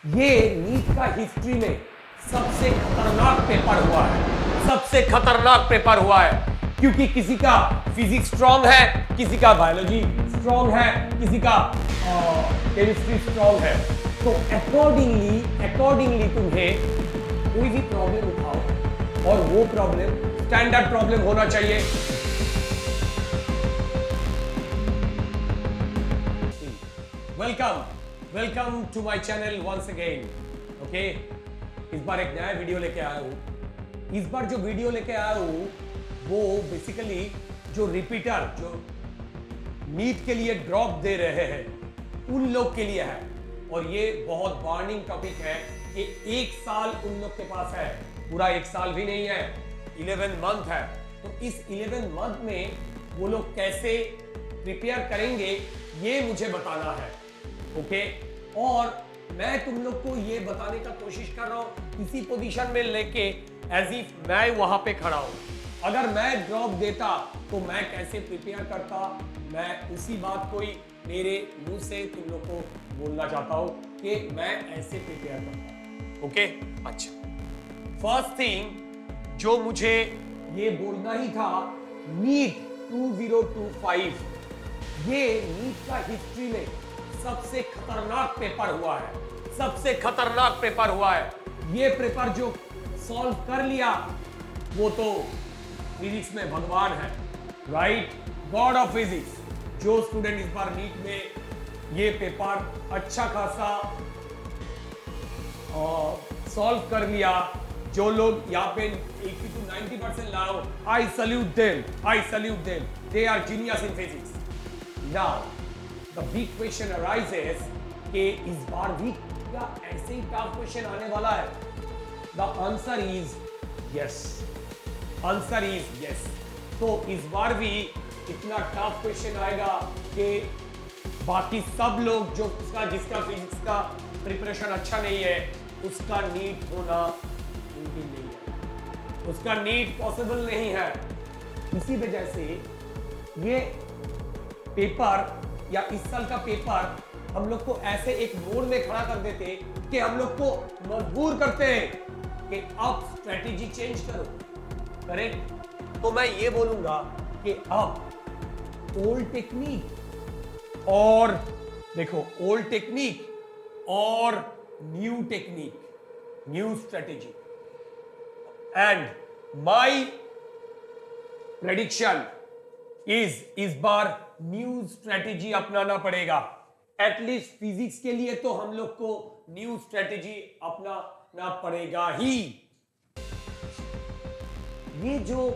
ये नीट का हिस्ट्री में सबसे खतरनाक पेपर हुआ है, सबसे खतरनाक पेपर हुआ है, क्योंकि किसी का फिजिक्स स्ट्रांग है, किसी का बायोलॉजी स्ट्रांग है, किसी का केमिस्ट्री स्ट्रांग है। तो अकॉर्डिंगली तुम्हें कोई भी प्रॉब्लम उठाओ और वो प्रॉब्लम स्टैंडर्ड प्रॉब्लम होना चाहिए। Welcome to my channel once again. Okay, इस बार एक नया वीडियो लेके आया हूं। इस बार जो वीडियो लेके आया हूं वो बेसिकली जो रिपीटर जो नीट के लिए ड्रॉप दे रहे हैं उन लोग के लिए है, और ये बहुत वार्निंग टॉपिक है कि एक साल उन लोग के पास है, पूरा एक साल भी नहीं है, 11 मंथ है। तो इस 11 मंथ में वो लोग कैसे प्रिपेयर करेंगे ये मुझे बताना है। ओके, और मैं तुम लोग को ये बताने का कोशिश कर रहा हूं इसी पोजीशन में लेके एज इफ मैं वहां पे खड़ा हूं। अगर मैं ड्रॉप देता तो मैं कैसे प्रिपेयर करता, मैं उसी बात को ही मेरे मुंह से तुम लोग को बोलना चाहता हूं कि मैं ऐसे प्रिपेयर करता। ओके, अच्छा, फर्स्ट थिंग जो मुझे ये बोलना ही था, नीट 2025 ये नीट का हिस्ट्री में सबसे खतरनाक पेपर हुआ है, सबसे खतरनाक पेपर हुआ है। ये पेपर जो सॉल्व कर लिया वो तो फिजिक्स में भगवान है, राइट, गॉड ऑफ फिजिक्स। जो स्टूडेंट इस बार नीट में ये पेपर अच्छा खासा सॉल्व कर लिया, जो लोग यहाँ पे 80 to 90% लाओ, I salute them, they are genius in physics. Now The big question arises कि इस बार भी क्या ऐसे ही टफ क्वेश्चन आने वाला है? The answer is yes. Answer is yes. तो इस बार भी इतना टफ क्वेश्चन आएगा कि बाकी सब लोग जो जिसका फिजिक्स का प्रिपरेशन अच्छा नहीं है उसका नीट होना मुमकिन नहीं है, उसका नीट पॉसिबल नहीं है। इसी वजह से ये पेपर या इस साल का पेपर हम लोग को ऐसे एक मोड़ में खड़ा कर देते कि हम लोग को मजबूर करते हैं कि अब स्ट्रेटेजी चेंज करो, करेक्ट। तो मैं ये बोलूंगा कि अब ओल्ड टेक्निक और देखो, ओल्ड टेक्निक और new technique, new strategy, and my prediction इस बार न्यू स्ट्रेटेजी अपनाना पड़ेगा। एटलीस्ट फिजिक्स के लिए तो हम लोग को न्यू स्ट्रेटेजी अपनाना पड़ेगा ही। ये जो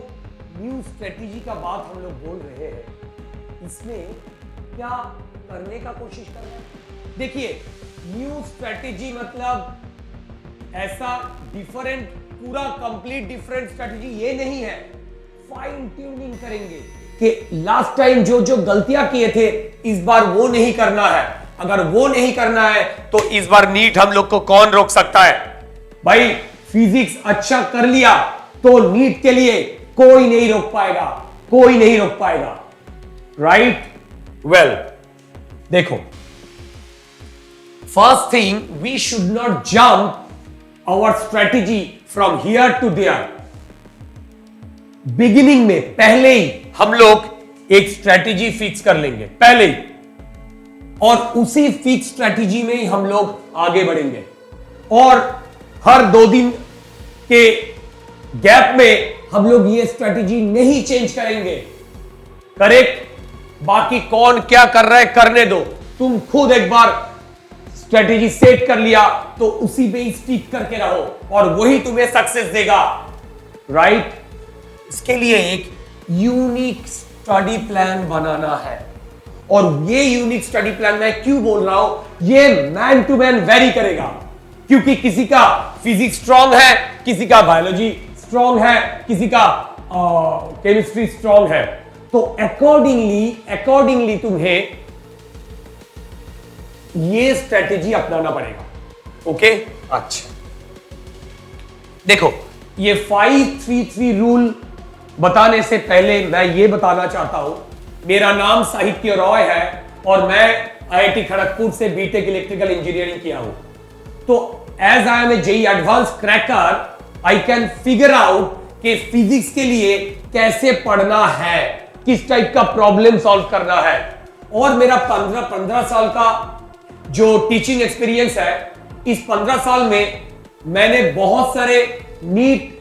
न्यू स्ट्रेटेजी का बात हम लोग बोल रहे हैं, इसमें क्या करने का कोशिश कर रहे हैं? देखिए, न्यू स्ट्रेटेजी मतलब ऐसा डिफरेंट, पूरा कंप्लीट डिफरेंट स्ट्रेटेजी ये नहीं है। फाइन ट्यूनिंग करेंगे कि लास्ट टाइम जो गलतियां किए थे इस बार वो नहीं करना है। अगर वो नहीं करना है तो इस बार नीट हम लोग को कौन रोक सकता है? भाई, फिजिक्स अच्छा कर लिया तो नीट के लिए कोई नहीं रोक पाएगा, कोई नहीं रोक पाएगा, राइट। वेल, देखो, first thing, we should not jump our strategy from here to there. Beginning में पहले ही हम लोग एक स्ट्रेटेजी फिक्स कर लेंगे पहले ही, और उसी फिक्स स्ट्रेटेजी में ही हम लोग आगे बढ़ेंगे, और हर 2 दिन के गैप में हम लोग ये स्ट्रेटेजी नहीं चेंज करेंगे, करेक्ट। बाकी कौन क्या कर रहा है करने दो, तुम खुद एक बार स्ट्रेटेजी सेट कर लिया तो उसी पे ही स्टिक करके रहो और वही तुम्हें सक्सेस देगा, राइट। इसके लिए एक यूनिक स्टडी प्लान बनाना है, और ये यूनिक स्टडी प्लान मैं क्यों बोल रहा हूं, ये मैन टू मैन वेरी करेगा, क्योंकि किसी का फिजिक्स स्ट्रांग है, किसी का बायोलॉजी स्ट्रांग है, किसी का केमिस्ट्री स्ट्रांग है। तो अकॉर्डिंगली तुम्हें ये स्ट्रेटेजी अपनाना पड़ेगा। ओके, अच्छा, देखो, ये 5-3-3 रूल बताने से पहले मैं ये बताना चाहता हूं, मेरा नाम साहित्य रॉय है और मैं आईआईटी खड़गपुर से बीटेक इलेक्ट्रिकल इंजीनियरिंग किया हूं। तो as I am a JEE advanced cracker I can figure out कि फिजिक्स के लिए कैसे पढ़ना है, किस टाइप का प्रॉब्लम सॉल्व करना है। और मेरा 15 साल का जो टीचिंग एक्सपीरियंस है, इस 15 साल में मैंने बहुत सारे नीट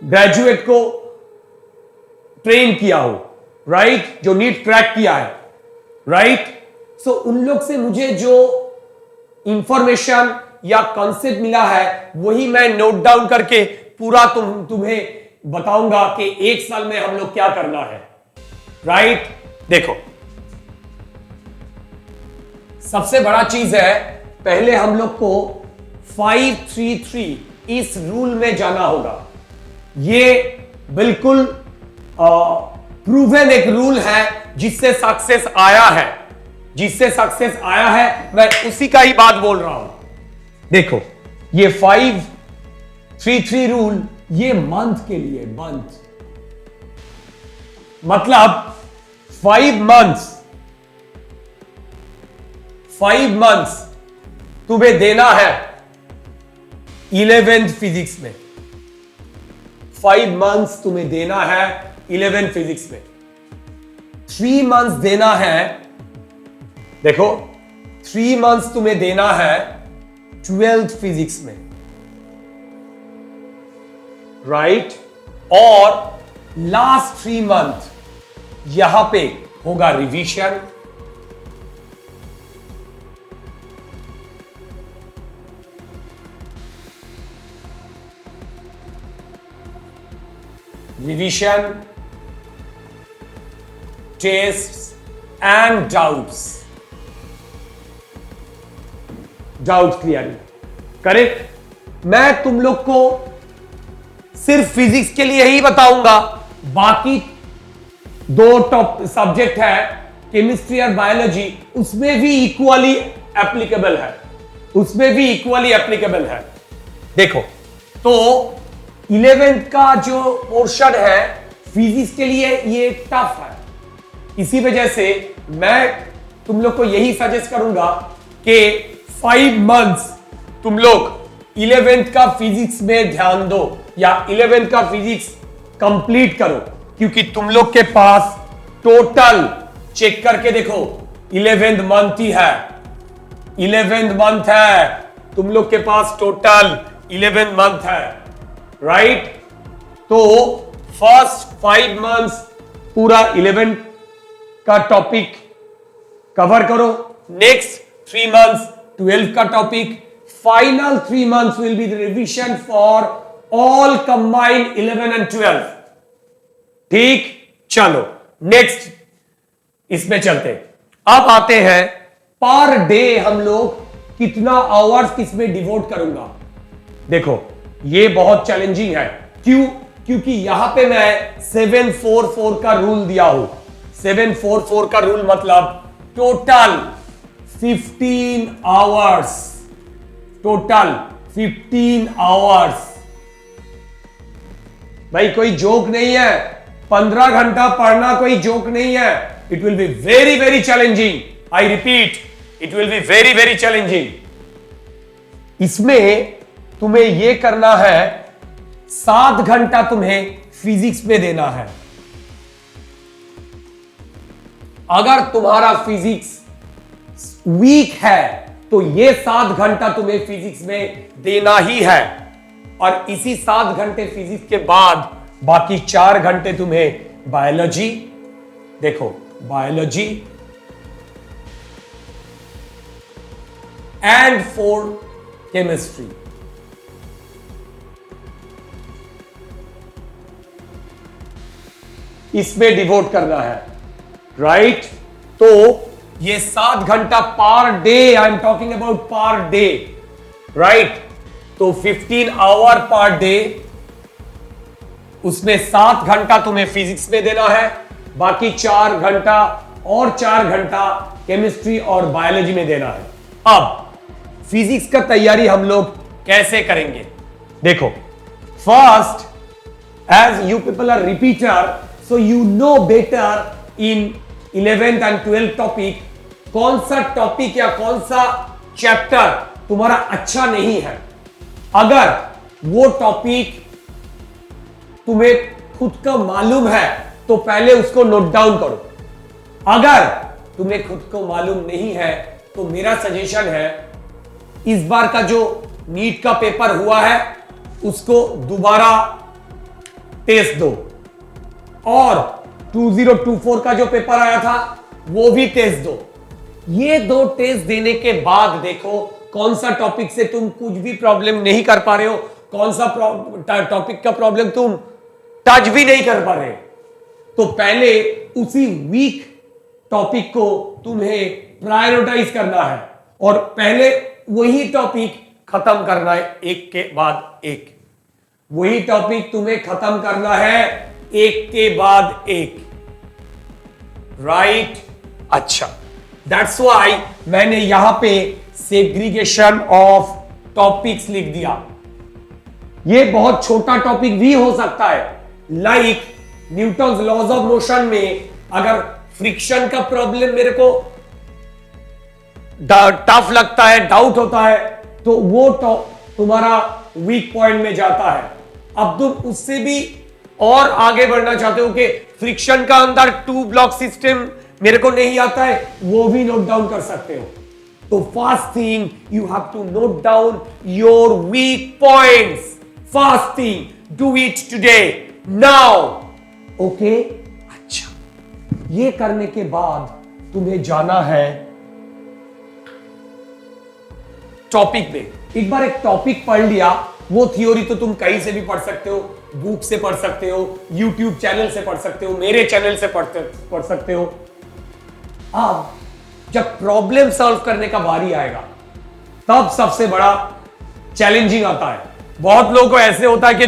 ग्रेजुएट को ट्रेन किया हो, राइट, जो नीट क्रैक किया है, राइट। सो उन लोग से मुझे जो इंफॉर्मेशन या कॉन्सेप्ट मिला है वही मैं नोट डाउन करके पूरा तुम्हें बताऊंगा कि एक साल में हम लोग क्या करना है, राइट। देखो, सबसे बड़ा चीज है, पहले हम लोग को 5-3-3 इस रूल में जाना होगा। ये बिल्कुल प्रूवन एक रूल है जिससे सक्सेस आया है, मैं उसी का ही बात बोल रहा हूं। देखो, ये 5-3-3 रूल, ये मंथ के लिए, मंथ मतलब 5 मंथ्स तुम्हें देना है 11th फिजिक्स में। 5 मंथ्स तुम्हें देना है 11th फिजिक्स में। 3 मंथ्स देना है, देखो 3 मंथ्स तुम्हें देना है 12th फिजिक्स में, राइट। और लास्ट 3 मंथ यहां पे होगा revision, tests and doubt clearing, correct. मैं तुम लोग को सिर्फ फिजिक्स के लिए ही बताऊंगा, बाकी 2 टॉप सब्जेक्ट है केमिस्ट्री और बायोलॉजी, उसमें भी इक्वली एप्लीकेबल है, देखो। तो 11th का जो पोर्शन है फिजिक्स के लिए ये टफ है, इसी वजह से मैं तुम लोग को यही सजेस्ट करूंगा कि 5 मंथ्स तुम लोग 11th का फिजिक्स में ध्यान दो, या 11th का फिजिक्स कंप्लीट करो, क्योंकि तुम लोग के पास टोटल चेक करके देखो 11th मंथ ही है, 11th मंथ है, तुम लोग के पास टोटल 11th मंथ है, राइट। तो फर्स्ट 5 मंथ्स पूरा 11th का टॉपिक कवर करो, नेक्स्ट 3 मंथ्स 12th का topic, final 3 months will be the revision for all combined 11 and 12। ठीक, चलो नेक्स्ट इसमें चलते। अब आते हैं पर डे हम लोग कितना आवर्स किसमें डिवोट करूंगा। देखो, ये बहुत चैलेंजिंग है, क्योंकि यहां पे मैं 7-4-4 का रूल दिया हूं। 7-4-4 का रूल मतलब टोटल 15 आवर्स, टोटल 15 आवर्स। भाई कोई जोक नहीं है, 15 घंटा पढ़ना कोई जोक नहीं है। It will be very very challenging, I repeat, it will be very very challenging. इसमें तुम्हें यह करना है, 7 घंटा तुम्हें फिजिक्स में देना है। अगर तुम्हारा फिजिक्स वीक है तो यह 7 घंटा तुम्हें फिजिक्स में देना ही है, और इसी 7 घंटे फिजिक्स के बाद बाकी 4 घंटे तुम्हें बायोलॉजी, देखो बायोलॉजी एंड 4 केमिस्ट्री। इसमें डिवोट करना है, राइट। तो ये 7 घंटा per day, I am talking about per day, right. तो 15 आवर पर डे, उसमें 7 घंटा तुम्हें फिजिक्स में देना है, बाकी 4 घंटा और 4 घंटा केमिस्ट्री और बायोलॉजी में देना है। अब फिजिक्स का तैयारी हम लोग कैसे करेंगे, देखो। First, as you people are repeater, so you know better in 11th and 12th topic कौन सा टॉपिक या कौन सा चैप्टर तुम्हारा अच्छा नहीं है, अगर वो टॉपिक तुम्हें खुद का मालूम है तो पहले उसको नोट डाउन करो। अगर तुम्हें खुद को मालूम नहीं है तो मेरा सजेशन है, इस बार का जो नीट का पेपर हुआ है उसको दोबारा टेस्ट दो, और 2024 का जो पेपर आया था वो भी टेस्ट दो। ये दो टेस्ट देने के बाद देखो कौन सा टॉपिक से तुम कुछ भी प्रॉब्लम नहीं कर पा रहे हो, कौन सा टॉपिक का प्रॉब्लम तुम टच भी नहीं कर पा रहे। तो पहले उसी वीक टॉपिक को तुम्हें प्रायोरिटाइज करना है और पहले वही टॉपिक खत्म करना है, एक के बाद एक। वही टॉपिक तुम्हें खत्म करना है एक के बाद एक, राइट? अच्छा, दैट्स व्हाई मैंने यहां पे सेग्रीगेशन ऑफ टॉपिक्स लिख दिया। ये बहुत छोटा टॉपिक भी हो सकता है, like Newton's laws of motion में अगर फ्रिक्शन का प्रॉब्लम मेरे को टफ लगता है, डाउट होता है, तो वो तुम्हारा वीक पॉइंट में जाता है। अब तुम उससे भी और आगे बढ़ना चाहते हो कि फ्रिक्शन का अंदर 2 ब्लॉक सिस्टम मेरे को नहीं आता है, वो भी नोट डाउन कर सकते हो। तो first thing you have to note down your weak points. First thing, do it today, now, okay? अच्छा, ये करने के बाद तुम्हें जाना है टॉपिक पे। एक बार एक टॉपिक पढ़ लिया, वो थ्योरी तो तुम कहीं से भी पढ़ सकते हो, बुक से पढ़ सकते हो, यूट्यूब चैनल से पढ़ सकते हो, मेरे चैनल से पढ़ सकते हो। अब जब प्रॉब्लम सॉल्व करने का बारी आएगा तब सबसे बड़ा चैलेंजिंग आता है। बहुत लोगों को ऐसे होता है कि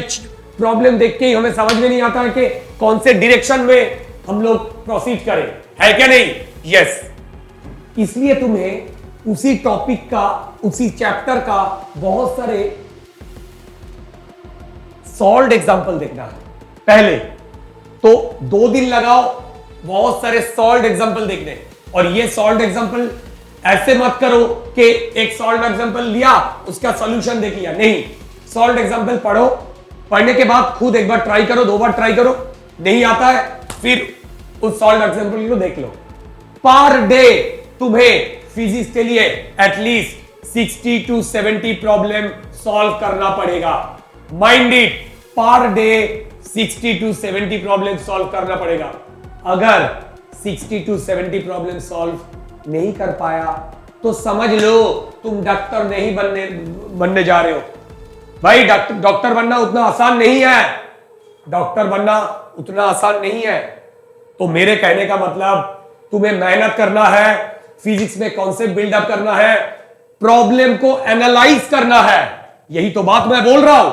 प्रॉब्लम देख के ही हमें समझ में नहीं आता है कि कौन से डायरेक्शन में हम लोग प्रोसीड करें, है क्या नहीं? यस। इसलिए तुम्हें उसी टॉपिक का, उसी चैप्टर का बहुत सारे सॉल्व्ड एग्जांपल देखना है। पहले तो 2 दिन लगाओ बहुत सारे सॉल्व्ड एग्जांपल देखने, और ये सॉल्व्ड एग्जांपल ऐसे मत करो कि एक सॉल्व्ड एग्जांपल लिया उसका सॉल्यूशन देख लिया, नहीं। सॉल्व्ड एग्जांपल पढ़ो, पढ़ने के बाद खुद एक बार ट्राई करो, 2 बार ट्राई करो, नहीं आता है फिर उस सॉल्व्ड एग्जांपल को देख लो। पर डे तुम्हें फिजिक्स के लिए एटलीस्ट 60 to 70 प्रॉब्लम सॉल्व करना पड़ेगा। Mind it, per day 60 to 70 problem solve करना पड़ेगा। अगर 60 to 70 प्रॉब्लम सॉल्व नहीं कर पाया तो समझ लो तुम डॉक्टर नहीं बनने जा रहे हो। भाई डॉक्टर बनना उतना आसान नहीं है, डॉक्टर बनना उतना आसान नहीं है। तो मेरे कहने का मतलब तुम्हें मेहनत करना है, फिजिक्स में कॉन्सेप्ट बिल्डअप करना है, प्रॉब्लम को एनालाइज करना है, यही तो बात मैं बोल रहा हूं।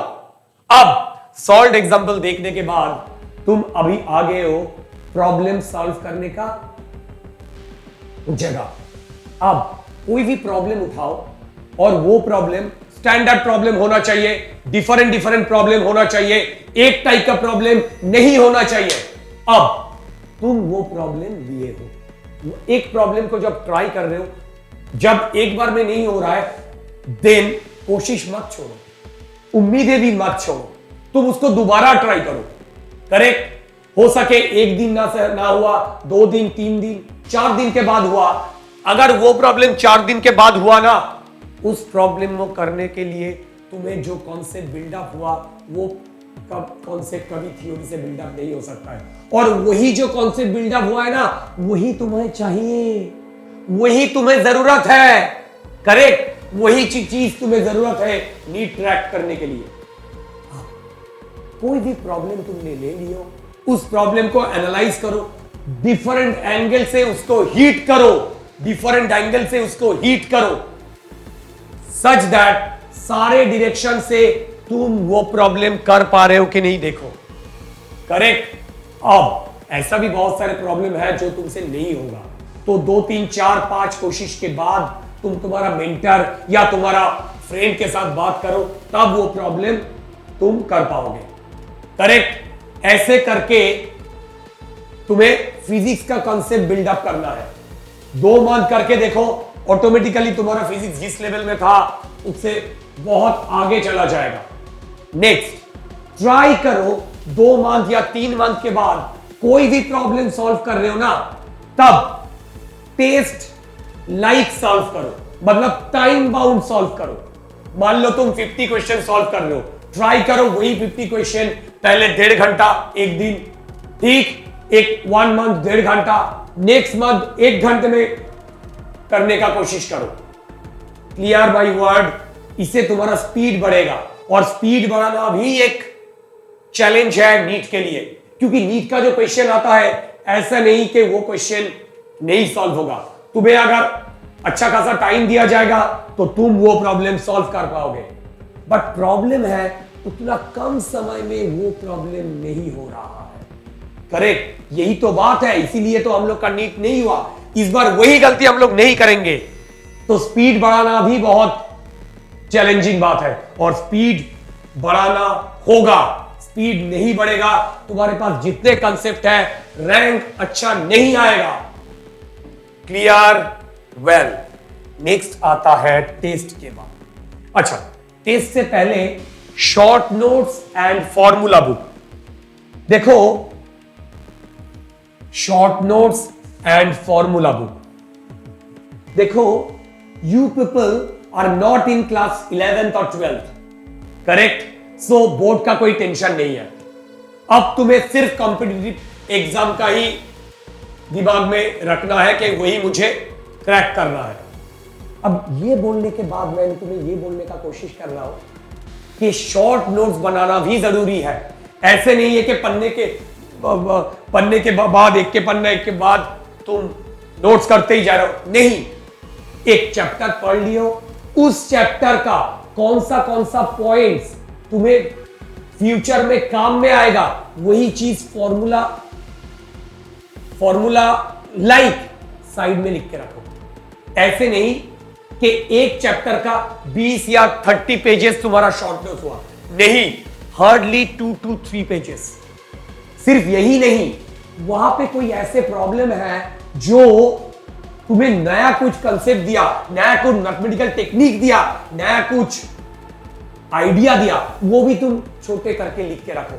अब सॉल्व्ड एग्जांपल देखने के बाद तुम अभी आ गए हो प्रॉब्लम सॉल्व करने का जगह। अब कोई भी प्रॉब्लम उठाओ और वो प्रॉब्लम स्टैंडर्ड प्रॉब्लम होना चाहिए, डिफरेंट प्रॉब्लम होना चाहिए, एक टाइप का प्रॉब्लम नहीं होना चाहिए। अब तुम वो प्रॉब्लम लिए हो, एक प्रॉब्लम को जब ट्राई कर रहे हो, जब एक बार में नहीं हो रहा है देन कोशिश मत छोड़ो, उम्मीदें भी मत छोड़ो, तुम उसको दोबारा ट्राई करो। करेक्ट? हो सके एक दिन ना हुआ, 2 दिन, 3 दिन, 4 दिन के बाद हुआ। अगर वो प्रॉब्लम 4 दिन के बाद हुआ ना, उस प्रॉब्लम को करने के लिए तुम्हें जो कॉन्सेप्ट बिल्डअप हुआ वो कॉन्सेप्ट कभी थ्योरी से बिल्डअप नहीं हो सकता है। और वही जो कॉन्सेप्ट बिल्डअप हुआ है ना, वही तुम्हें चाहिए, वही तुम्हें जरूरत है। करेक्ट? वही चीज तुम्हें जरूरत है नीट क्रैक करने के लिए। कोई भी प्रॉब्लम तुमने ले लियो, उस प्रॉब्लम को एनालाइज करो, डिफरेंट एंगल से उसको हीट करो, डिफरेंट एंगल से उसको हीट करो, सच दैट सारे डायरेक्शन से तुम वो प्रॉब्लम कर पा रहे हो कि नहीं, देखो। करेक्ट? अब ऐसा भी बहुत सारे प्रॉब्लम है जो तुमसे नहीं होगा, तो 2, 3, 4, 5 कोशिश के बाद तुम तुम्हारा मेंटर या तुम्हारा फ्रेंड के साथ बात करो, तब वो प्रॉब्लम तुम कर पाओगे। करेक्ट? ऐसे करके तुम्हें फिजिक्स का कॉन्सेप्ट बिल्डअप करना है। 2 मंथ करके देखो, ऑटोमेटिकली तुम्हारा फिजिक्स जिस लेवल में था उससे बहुत आगे चला जाएगा। नेक्स्ट, ट्राई करो 2 मंथ या 3 मंथ के बाद कोई भी प्रॉब्लम सॉल्व कर रहे हो ना, तब टेस्ट लाइक सॉल्व करो, मतलब टाइम बाउंड सॉल्व करो। मान लो तुम 50 क्वेश्चन सॉल्व कर रहे हो, ट्राई करो वही 50 क्वेश्चन पहले 1.5 घंटा एक दिन, ठीक, एक 1 मंथ 1.5 घंटा, नेक्स्ट मंथ 1 घंटे में करने का कोशिश करो। क्लियर बाय वर्ड, इससे तुम्हारा स्पीड बढ़ेगा। और स्पीड बढ़ाना भी एक चैलेंज है नीट के लिए, क्योंकि नीट का जो क्वेश्चन आता है ऐसा नहीं कि वो क्वेश्चन नहीं सॉल्व होगा। तुम्हें अगर अच्छा खासा टाइम दिया जाएगा तो तुम वो प्रॉब्लम सॉल्व कर पाओगे, बट प्रॉब्लम है उतना कम समय में वो प्रॉब्लम नहीं हो रहा है। करेक्ट, यही तो बात है, इसीलिए तो हम लोग का नीट नहीं हुआ। इस बार वही गलती हम लोग नहीं करेंगे। तो स्पीड बढ़ाना भी बहुत चैलेंजिंग बात है, और स्पीड बढ़ाना होगा। स्पीड नहीं बढ़ेगा, तुम्हारे पास जितने कंसेप्ट है रैंक अच्छा नहीं आएगा। क्लियर, वेल, नेक्स्ट आता है टेस्ट के बाद। अच्छा, टेस्ट से पहले short notes and formula book देखो। Short notes and formula book देखो। You people are not in class 11th और 12th, करेक्ट? सो बोर्ड का कोई टेंशन नहीं है। अब तुम्हें सिर्फ कॉम्पिटिटिव एग्जाम का ही दिमाग में रखना है कि वही मुझे क्रैक करना है। अब ये बोलने के बाद मैं तुम्हें ये बोलने का कोशिश कर रहा हूं कि शॉर्ट नोट्स बनाना भी जरूरी है। ऐसे नहीं है कि पन्ने के बाद एक के बाद तुम नोट्स करते ही जा रहे हो, नहीं। एक चैप्टर पढ़ लियो, उस चैप्टर का कौन सा पॉइंट्स तुम्हें फ्यूचर में काम में आएगा, वही चीज फॉर्मूला लाइक साइड में लिख के रखो। ऐसे नहीं कि एक चैप्टर का 20 या 30 पेजेस तुम्हारा शॉर्ट नोट हुआ, नहीं, हार्डली 2 to 3 पेजेस। सिर्फ यही नहीं, वहां पे कोई ऐसे प्रॉब्लम है जो तुम्हें नया कुछ कंसेप्ट दिया, नया कुछ मैथमेटिकल टेक्निक दिया, नया कुछ आइडिया दिया, वो भी तुम छोटे करके लिख के रखो।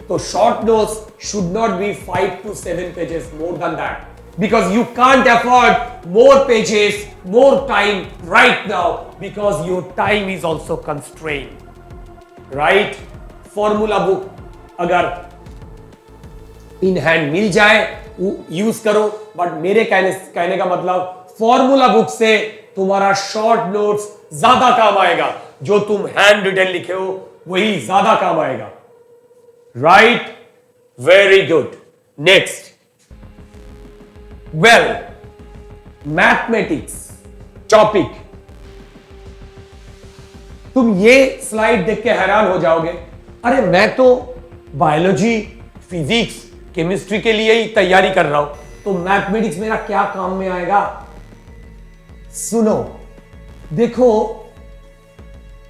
तो short notes should not be 5 to 7 pages, more than that, because you can't afford more pages, more time right now, because your time is also constrained, right? Formula book अगर इन हैंड मिल जाए use करो, but मेरे कहने का मतलब formula book से तुम्हारा short notes ज्यादा काम आएगा। जो तुम हैंड रिटन लिखे हो वही ज्यादा काम आएगा, right? Very good. Next, well, mathematics topic. तुम ये स्लाइड देख के हैरान हो जाओगे, अरे मैं तो बायोलॉजी, फिजिक्स, केमिस्ट्री के लिए ही तैयारी कर रहा हूं, तो मैथमेटिक्स मेरा क्या काम में आएगा? सुनो, देखो,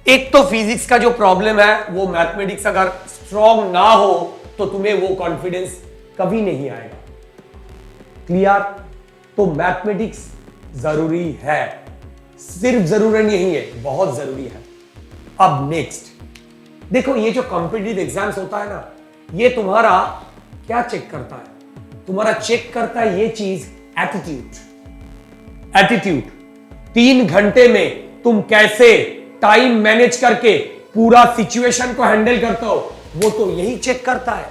एक तो फिजिक्स का जो प्रॉब्लम है वो मैथमेटिक्स अगर स्ट्रॉन्ग ना हो तो तुम्हें वो कॉन्फिडेंस कभी नहीं आएगा। क्लियर? तो मैथमेटिक्स जरूरी है, सिर्फ जरूरी नहीं है, बहुत जरूरी है। अब नेक्स्ट देखो, ये जो कॉम्पिटिटिव एग्जाम्स होता है ना, ये तुम्हारा क्या चेक करता है? तुम्हारा चेक करता है ये चीज, एटीट्यूड। 3 घंटे में तुम कैसे टाइम मैनेज करके पूरा सिचुएशन को हैंडल करते हो, वो तो यही चेक करता है।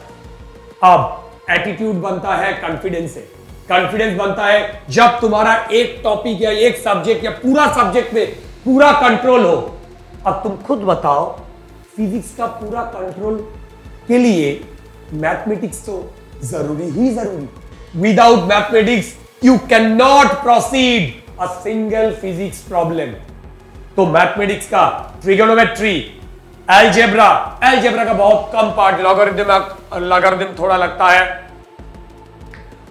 अब एटीट्यूड बनता है कॉन्फिडेंस से। कॉन्फिडेंस बनता है जब तुम्हारा एक टॉपिक या एक सब्जेक्ट या पूरा सब्जेक्ट में पूरा कंट्रोल हो। अब तुम खुद बताओ, फिजिक्स का पूरा कंट्रोल के लिए मैथमेटिक्स तो जरूरी ही जरूरी। Without mathematics you can not proceed a single physics problem. तो मैथमेटिक्स का ट्रिगोनोमेट्री, अलजेब्रा का बहुत कम पार्ट, लॉगरिथम थोड़ा लगता है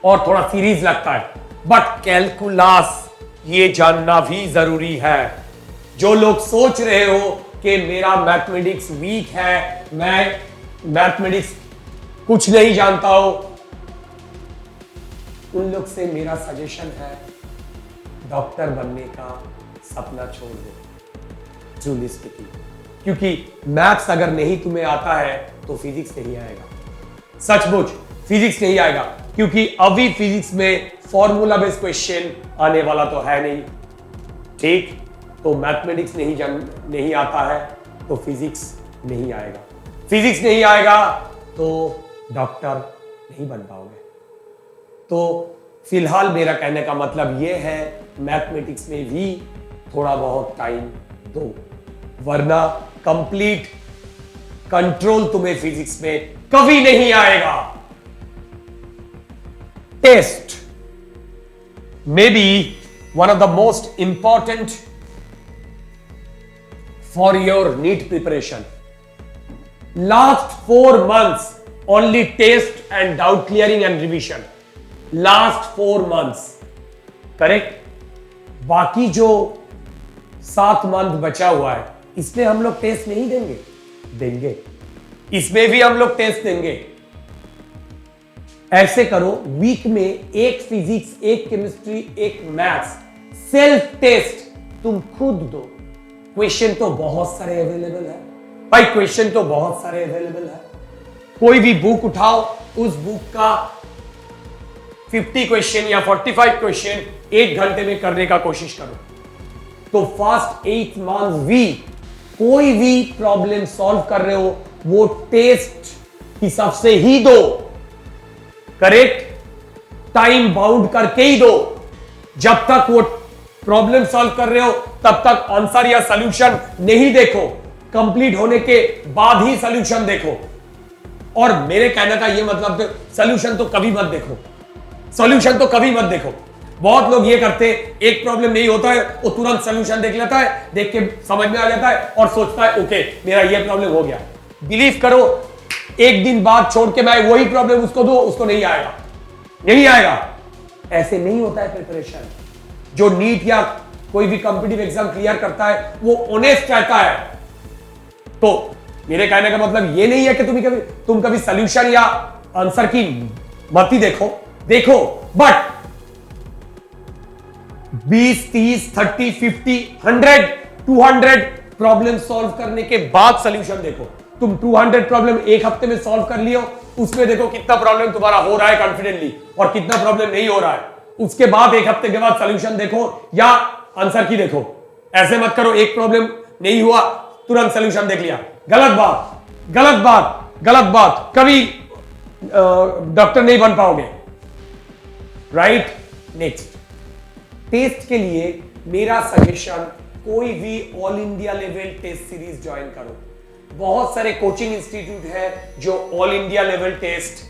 और थोड़ा सीरीज लगता है, बट कैलकुलस ये जानना भी जरूरी है। जो लोग सोच रहे हो कि मेरा मैथमेटिक्स वीक है, मैं मैथमेटिक्स कुछ नहीं जानता हूं, उन लोग से मेरा सजेशन है, डॉक्टर बनने का सपना छोड़ दो। ट्रूली स्पीकिंग, क्योंकि मैथ्स अगर नहीं तुम्हें आता है तो फिजिक्स नहीं आएगा। सचमुच फिजिक्स नहीं आएगा, क्योंकि अभी फिजिक्स में फॉर्मूला बेस्ड क्वेश्चन आने वाला तो है नहीं। ठीक, तो मैथमेटिक्स नहीं आता है तो फिजिक्स नहीं आएगा। फिजिक्स नहीं आएगा तो डॉक्टर नहीं बन पाओगे। तो फिलहाल मेरा कहने का मतलब यह है, मैथमेटिक्स में भी थोड़ा बहुत टाइम दो, वरना कंप्लीट कंट्रोल तुम्हें फिजिक्स में कभी नहीं आएगा। Test may be one of the most important for your NEET preparation. Last 4 months only test and doubt clearing and revision. Last 4 months, correct. बाकी जो 7 month बचा हुआ है, इसमें हम लोग टेस्ट नहीं देंगे, इसमें भी हम लोग टेस्ट देंगे। ऐसे करो, वीक में एक फिजिक्स, एक केमिस्ट्री, एक मैथ्स, सेल्फ टेस्ट तुम खुद दो। क्वेश्चन तो बहुत सारे अवेलेबल है भाई, क्वेश्चन तो बहुत सारे अवेलेबल है। कोई भी बुक उठाओ, उस बुक का 50 क्वेश्चन या 45 क्वेश्चन 1 घंटे में करने का कोशिश करो। तो फर्स्ट 8 months भी कोई भी प्रॉब्लम सॉल्व कर रहे हो, वो टेस्ट हिसाब से ही दो, करेक्ट। टाइम बाउंड करके ही दो। जब तक वो प्रॉब्लम सॉल्व कर रहे हो तब तक आंसर या सॉल्यूशन नहीं देखो, कंप्लीट होने के बाद ही सॉल्यूशन देखो। और मेरे कहने का ये मतलब, सॉल्यूशन तो कभी मत देखो, सॉल्यूशन तो कभी मत देखो। बहुत लोग ये करते हैं, एक प्रॉब्लम नहीं होता है वो तुरंत सॉल्यूशन देख लेता है, देख के समझ में आ जाता है और सोचता है ओके मेरा ये प्रॉब्लम हो गया। बिलीव करो, एक दिन बाद छोड़ के मैं वही प्रॉब्लम उसको दो, उसको नहीं आएगा, नहीं आएगा। ऐसे नहीं होता है प्रिपरेशन। जो नीट या कोई भी कॉम्पिटिटिव एग्जाम क्लियर करता है वो ऑनेस्ट रहता है। तो मेरे कहने का मतलब ये नहीं है कि तुम कभी सॉल्यूशन या आंसर की मत ही देखो, बट 20, 30, 30, 50, 100, 200 प्रॉब्लम सॉल्व करने के बाद सॉल्यूशन देखो। तुम 200 प्रॉब्लम एक हफ्ते में सॉल्व कर लियो, उसमें देखो कितना प्रॉब्लम तुम्हारा हो रहा है कॉन्फिडेंटली और कितना प्रॉब्लम नहीं हो रहा है। उसके बाद एक हफ्ते के बाद सॉल्यूशन देखो या आंसर की देखो। ऐसे मत करो, एक प्रॉब्लम नहीं हुआ तुरंत सॉल्यूशन देख लिया। गलत बात। कभी डॉक्टर नहीं बन पाओगे, राइट। नेक्स्ट, टेस्ट के लिए मेरा सजेशन, कोई भी all India level test series join करो। बहुत सारे कोचिंग इंस्टीट्यूट है जो all India level test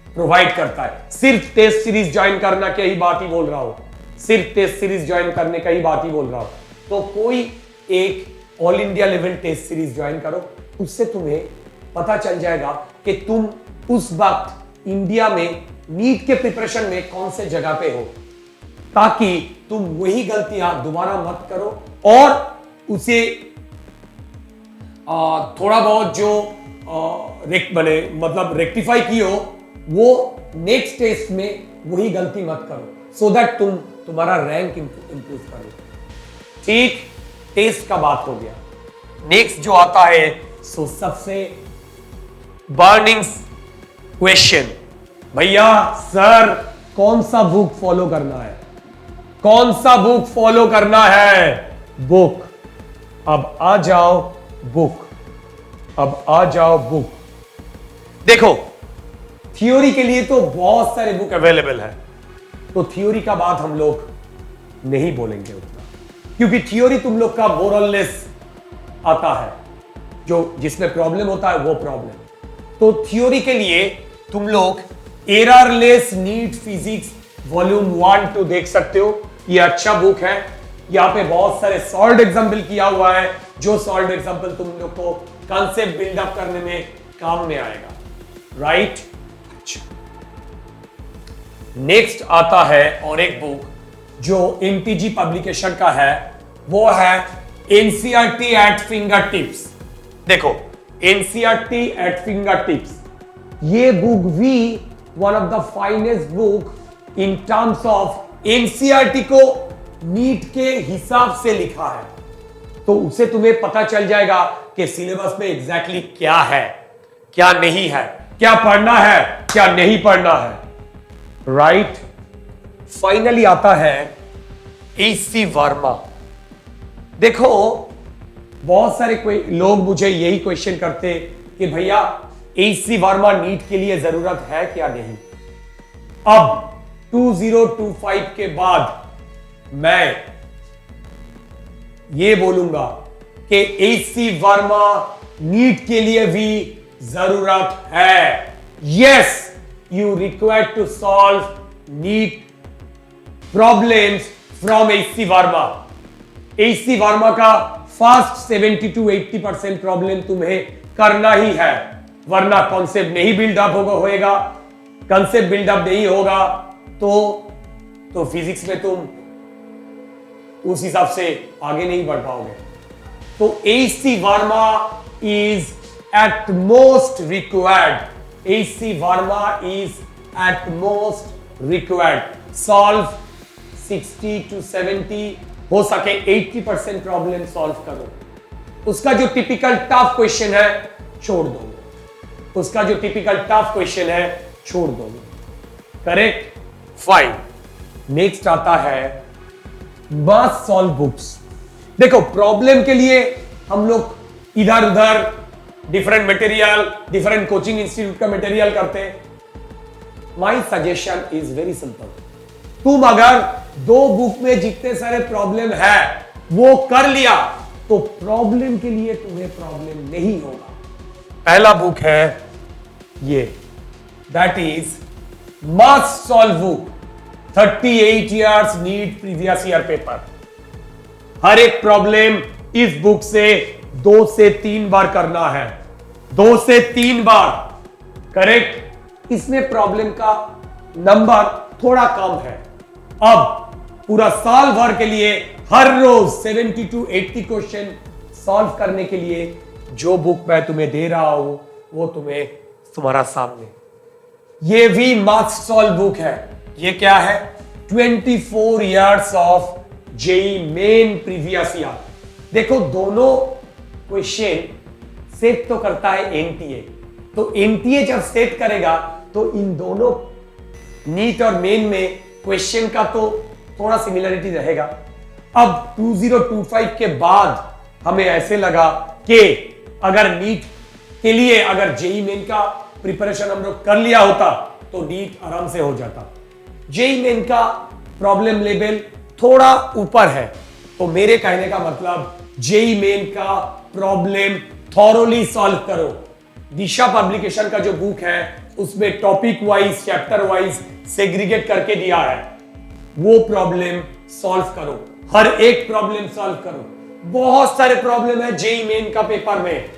provide करता है। सिर्फ टेस्ट सीरीज ज्वाइन करना की ही बात ही बोल रहा हूं, सिर्फ टेस्ट सीरीज ज्वाइन करने का ही बात ही बोल रहा हूं। तो कोई एक all India level test series join करो, उससे तुम्हें पता चल जाएगा कि तुम उस वक्त इंडिया में नीट के प्रिपरेशन में कौन से जगह पे हो, ताकि तुम वही गलतियां दोबारा मत करो और उसे थोड़ा बहुत जो मतलब रेक्टिफाई की हो, वो नेक्स्ट टेस्ट में वही गलती मत करो, सो दैट तुम्हारा रैंक इंप्रूव करो। ठीक, टेस्ट का बात हो गया। नेक्स्ट जो आता है, सो सबसे बर्निंग क्वेश्चन, भैया सर कौन सा बुक फॉलो करना है, कौन सा बुक फॉलो करना है? बुक। अब आ जाओ बुक। देखो, थ्योरी के लिए तो बहुत सारे बुक अवेलेबल है, तो थ्योरी का बात हम लोग नहीं बोलेंगे उतना, क्योंकि थ्योरी तुम लोग का मोरलेस आता है, जो जिसमें प्रॉब्लम होता है वो प्रॉब्लम। तो थ्योरी के लिए तुम लोग एररलेस नीट फिजिक्स वॉल्यूम 1-2 देख सकते हो। ये अच्छा बुक है, यहाँ पे बहुत सारे सॉल्व्ड एग्जाम्पल किया हुआ है, जो सॉल्व्ड एग्जाम्पल तुम लोग को कॉन्सेप्ट बिल्डअप करने में काम में आएगा, राइट। नेक्स्ट आता है और एक बुक जो एमटीजी पब्लिकेशन का है, वो है एनसीईआरटी एट फिंगर टिप्स। देखो, एनसीईआरटी एट फिंगर टिप्स, ये बुक भी one of the finest book in terms of NCERT को नीट के हिसाब से लिखा है। तो उससे तुम्हें पता चल जाएगा कि सिलेबस में एग्जैक्टली क्या है, क्या नहीं है, क्या पढ़ना है, क्या नहीं पढ़ना है। राइट। फाइनली आता है AC वर्मा। देखो बहुत सारे लोग मुझे यही क्वेश्चन करते कि भैया AC वर्मा नीट के लिए जरूरत है क्या नहीं। अब 2025 के बाद मैं ये बोलूंगा कि AC वर्मा नीट के लिए भी जरूरत है। Yes, you require to solve NEET problems from AC Verma. AC Verma का फास्ट 70 to 80% प्रॉब्लम तुम्हें करना ही है, वरना कॉन्सेप्ट नहीं बिल्डअप होगा। कॉन्सेप्ट बिल्डअप नहीं होगा तो फिजिक्स में तुम उस हिसाब से आगे नहीं बढ़ पाओगे। तो AC Verma is at most required. AC Verma is at most required. Solve 60 to 70, हो सके 80% प्रॉब्लम सॉल्व करो। उसका जो टिपिकल टफ क्वेश्चन है छोड़ दो, उसका जो टिपिकल टफ क्वेश्चन है छोड़ दो। करेक्ट। फाइन। नेक्स्ट आता है मस्ट सॉल्व बुक्स। देखो प्रॉब्लम के लिए हम लोग इधर उधर different material, different coaching institute का मटेरियल करते हैं। My suggestion is very simple. तुम अगर 2 बुक में जितने सारे प्रॉब्लम है वो कर लिया तो प्रॉब्लम के लिए तुम्हें प्रॉब्लम नहीं होगा। पहला बुक है ये, that is must solve book 38 years NEET previous year paper. हर एक प्रॉब्लम इस बुक से 2 से 3 बार करना है, 2 से 3 बार। करेक्ट। इसमें प्रॉब्लम का नंबर थोड़ा कम है। अब पूरा साल भर के लिए हर रोज 70 to 80 क्वेश्चन सॉल्व करने के लिए जो बुक मैं तुम्हें दे रहा हूं वो तुम्हारा सामने, ये भी मस्ट सॉल्व बुक है। ये क्या है? 24 years of JEE Main previous year. देखो दोनों क्वेश्चन सेट तो करता है एनटीए, तो एनटीए जब सेट करेगा तो इन दोनों नीट और मेन में क्वेश्चन का तो थोड़ा सिमिलरिटी रहेगा। अब 2025 के बाद हमें ऐसे लगा कि अगर नीट के लिए अगर जेई मेन का प्रिपरेशन हम लोग कर लिया होता तो नीट आराम से हो जाता। जेई मेन का प्रॉब्लम लेवल थोड़ा ऊपर है, तो मेरे कहने का मतलब जेई मेन का प्रॉब्लम थॉरोली सॉल्व करो। दिशा पब्लिकेशन का जो बुक है उसमें topic wise, chapter wise segregate करके दिया है, वो प्रॉब्लम सॉल्व करो। हर एक प्रॉब्लम सॉल्व करो। बहुत सारे प्रॉब्लम है जेई मेन का पेपर में।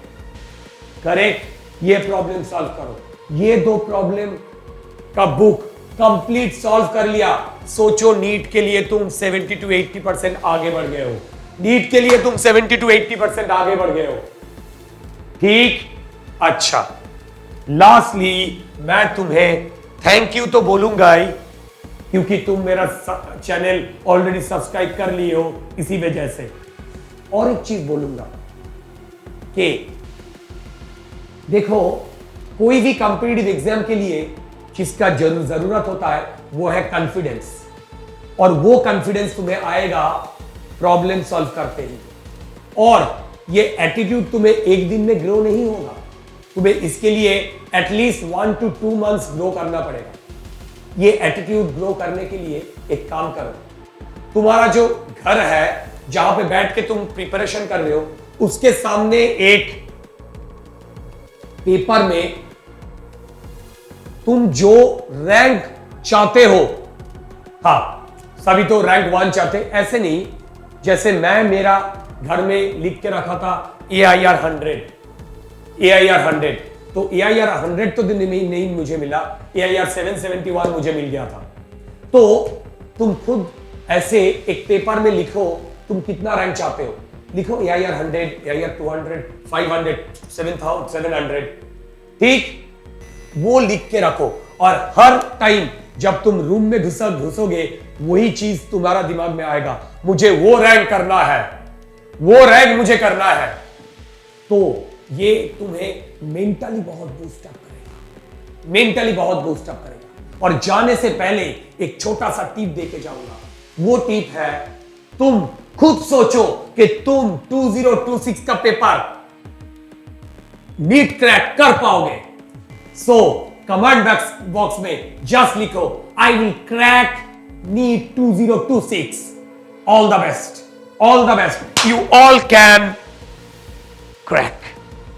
करेक्ट। ये प्रॉब्लम सॉल्व करो। ये 2 प्रॉब्लम का बुक कंप्लीट सॉल्व कर लिया, सोचो नीट के लिए तुम 70 to 80% आगे बढ़ गए हो। नीट के लिए तुम 70 to 80% आगे बढ़ गए हो। ठीक। अच्छा, लास्टली मैं तुम्हें थैंक यू तो बोलूंगा ही, क्योंकि तुम मेरा चैनल ऑलरेडी सब्सक्राइब कर लिए हो इसी वजह से। और एक चीज बोलूंगा कि देखो कोई भी कॉम्पिटिटिव एग्जाम के लिए जिसका जरूरत होता है वो है कॉन्फिडेंस, और वो कॉन्फिडेंस तुम्हें आएगा प्रॉब्लम सॉल्व करते ही। और ये एटीट्यूड तुम्हें एक दिन में ग्रो नहीं होगा, तुम्हें इसके लिए एटलीस्ट 1 to 2 months ग्रो करना पड़ेगा। ये एटीट्यूड ग्रो करने के लिए एक काम करो, तुम्हारा जो घर है जहां पे बैठ के तुम प्रिपरेशन कर रहे हो उसके सामने एक पेपर में तुम जो रैंक चाहते हो, हाँ सभी तो रैंक 1 चाहते, ऐसे नहीं, जैसे मैं मेरा घर में लिख के रखा था AIR 100, तो AIR 100 तो नहीं मुझे मिला, AIR 771 मुझे मिल गया था। तो तुम खुद ऐसे एक पेपर में लिखो तुम कितना रैंक चाहते हो, लिखो AIR 100, AIR 200, 500, 700, ठीक, वो लिख के रखो। और हर टाइम जब तुम रूम में घुसोगे वही चीज तुम्हारा दिमाग में आएगा, मुझे वो रैंक करना है, वो रैंक मुझे करना है। तो ये तुम्हें मेंटली बहुत बूस्ट अप करेगा, मेंटली बहुत बूस्ट अप करेगा। और जाने से पहले एक छोटा सा टिप देके जाऊंगा। वो टिप है, तुम खुद सोचो कि तुम 2026 का पेपर नीट क्रैक कर पाओगे। सो कमेंट बॉक्स में जस्ट लिखो, I will crack NEET 2026। All the best, all the best, you all can crack.